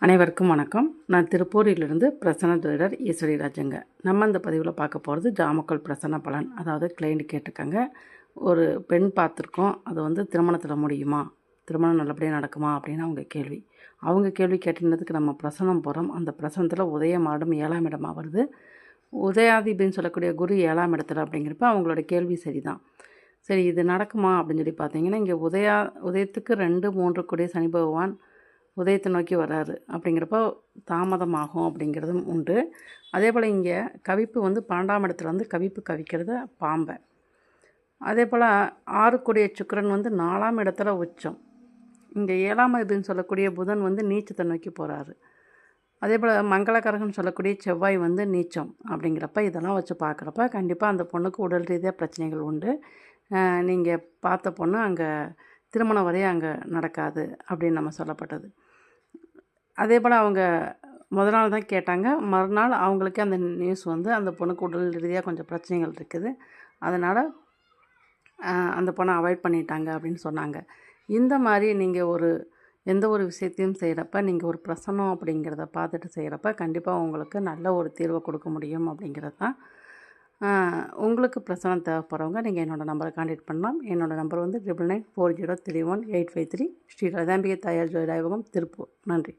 அனைவருக்கும் வணக்கம். நான் திருப்பூரிலிருந்து பிரசன்ன ஜோதிடர் ஈஸ்வரி ராஜுங்க. நம்ம இந்த பதிவில் பார்க்க போகிறது ஜாமக்கல் பிரசன்ன பலன். அதாவது கிளைண்ட் கேட்டிருக்காங்க, ஒரு பெண் பார்த்துருக்கோம், அது வந்து திருமணத்தில் முடியுமா, திருமணம் நல்லபடியாக நடக்குமா அப்படின்னு அவங்க கேள்வி கேட்டிருந்ததுக்கு நம்ம பிரசனம் போகிறோம். அந்த பிரசனத்தில் உதய மாடம் 7ஆம் இடமாக வருது. உதயாதிபதினு சொல்லக்கூடிய குரு 7ஆம் இடத்துல அப்படிங்கிறப்ப அவங்களோட கேள்வி சரிதான். சரி, இது நடக்குமா அப்படின்னு சொல்லி பார்த்தீங்கன்னா, இங்கே உதயத்துக்கு 2, 3 கூடிய சனி பகவான் உதயத்தை நோக்கி வர்றாரு. அப்படிங்கிறப்போ தாமதமாகும் அப்படிங்கிறதும் உண்டு. அதே போல் இங்கே கவிப்பு வந்து 12ஆம் இடத்துல வந்து கவிப்பு கவிக்கிறது பாம்பை. அதே போல் 6 கூடிய சுக்கிரன் வந்து 4ஆம் இடத்துல உச்சம். இங்கே 7ஆம் இதுன்னு சொல்லக்கூடிய புதன் வந்து நீச்சத்தை நோக்கி போகிறாரு. அதே போல் மங்களகரகன்னு சொல்லக்கூடிய செவ்வாய் வந்து நீச்சம். அப்படிங்கிறப்ப இதெல்லாம் வச்சு பார்க்குறப்ப கண்டிப்பாக அந்த பொண்ணுக்கு உடல் ரீதியாக பிரச்சனைகள் உண்டு. நீங்கள் பார்த்த பொண்ணு அங்கே திருமணம் வரையும் அங்கே நடக்காது அப்படின்னு நம்ம சொல்லப்பட்டது. அதே போல் அவங்க முதல் நாள் தான் கேட்டாங்க, மறுநாள் அவங்களுக்கே அந்த நியூஸ் வந்து அந்த பொண்ணுக்கு உடல் ரீதியாக கொஞ்சம் பிரச்சனைகள் இருக்குது, அதனால் அந்த பொண்ணை அவாய்ட் பண்ணிட்டாங்க அப்படின்னு சொன்னாங்க. இந்த மாதிரி நீங்கள் எந்த ஒரு விஷயத்தையும் செய்கிறப்ப நீங்கள் ஒரு பிரசனம் அப்படிங்கிறத பார்த்துட்டு செய்கிறப்ப கண்டிப்பாக உங்களுக்கு நல்ல ஒரு தீர்வை கொடுக்க முடியும் அப்படிங்கிறது தான். உங்களுக்கு பிரசனம் தேவைப்படுறவங்க நீங்கள் என்னோடய நம்பரை கான்டாக்ட் பண்ணலாம். என்னோடய நம்பர் வந்து 9994031853 ஸ்ரீ ரதாம்பிகை தாயார் ஜோதிடாயகம், திருப்பூர். நன்றி.